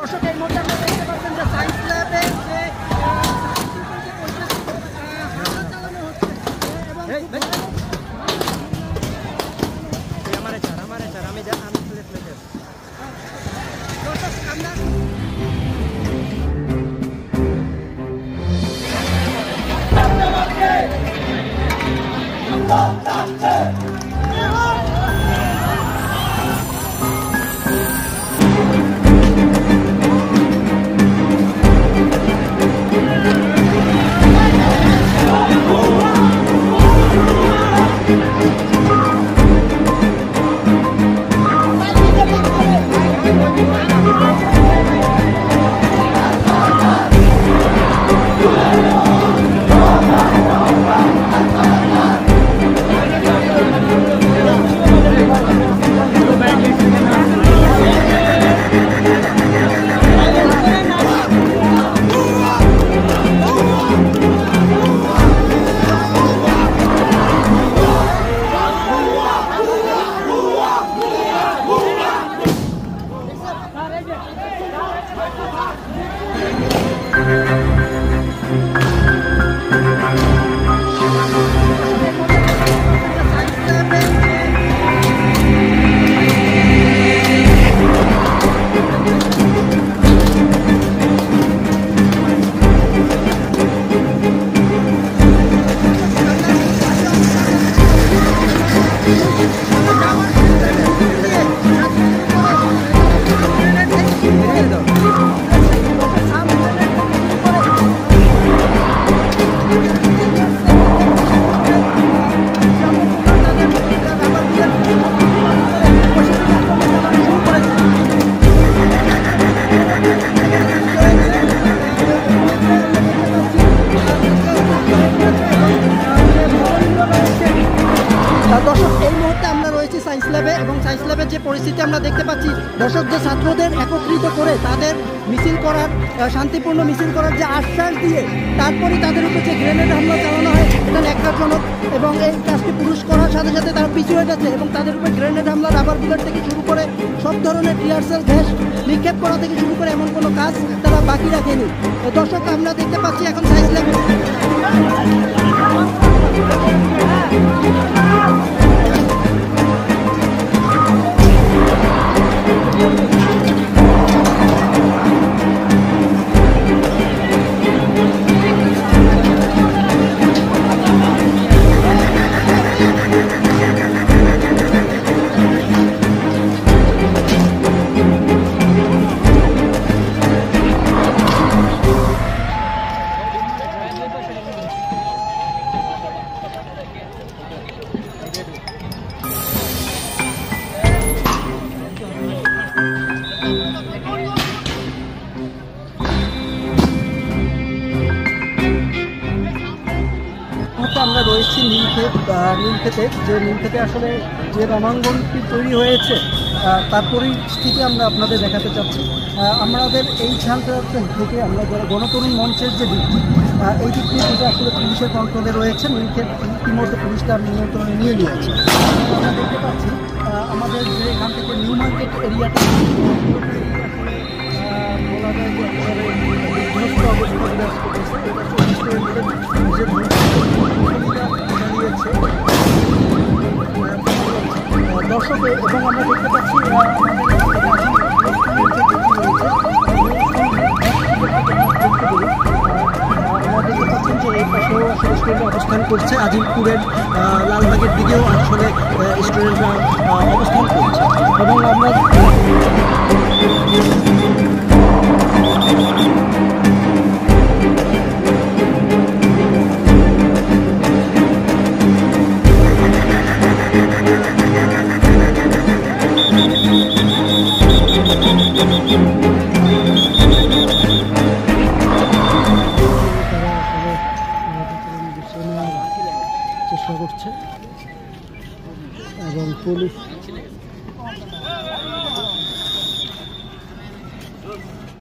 দর্শক এই মুহূর্তে আপনারা দেখতে পাচ্ছেন যে সায়েন্স ল্যাবে যে চালানো হচ্ছে সায়েন্স ল্যাবে এবং সায়েন্স ল্যাবের যে পরিস্থিতি আমরা দেখতে পাচ্ছি দর্শক, যে ছাত্রদের একত্রিত করে তাদের মিছিল করার শান্তিপূর্ণ মিছিল করার যে আশ্বাস দিয়ে তারপরে তাদের উপর যে গ্রেনেড হামলা চালানো হয় এটা ন্যাক্কারজনক এবং এই কাজটি পুরুষ করার সাথে সাথে তারা পিছু হটেছে এবং তাদের উপর গ্রেনেড হামলা, রাবার বুলেট থেকে শুরু করে সব ধরনের টিয়ারশেল গ্যাস নিক্ষেপ করা থেকে শুরু করে এমন কোনো কাজ তারা বাকি রাখেনি। দর্শক, আমরা দেখতে পাচ্ছি এখন সায়েন্স ল্যাবে আমরা রয়েছি নীলক্ষেতে, যে নীলক্ষেতে আসলে যে রণাঙ্গনটি তৈরি হয়েছে তার পরিস্থিতি আমরা আপনাদের দেখাতে চাচ্ছি। আমাদের এই ছানটা থেকে আমরা যারা গণতরুণ মঞ্চের যে দিকটি, এই দিকটি যেটা আসলে পুলিশের কন্ট্রোলে রয়েছে, নীলক্ষেত ইতিমধ্যে পুলিশ তার নিয়ন্ত্রণে নিয়ে নিয়েছে। আমরা দেখতে পাচ্ছি আমাদের যে এখান থেকে নিউ মার্কেট এরিয়াটা বলা যায় যে বিধ্বস্ত অবস্থা বিরাজ করতেছে। দর্শক, এবং আমরা দেখতে পাচ্ছি যে এই পাশেও আসলে স্টুডেন্টরা অবস্থান করছে, আজিমপুরের লালবাগের দিকেও আসলে স্টুডেন্টরা অবস্থান করছে এবং আমরা চেষ্টা করছে এবং পুলিশ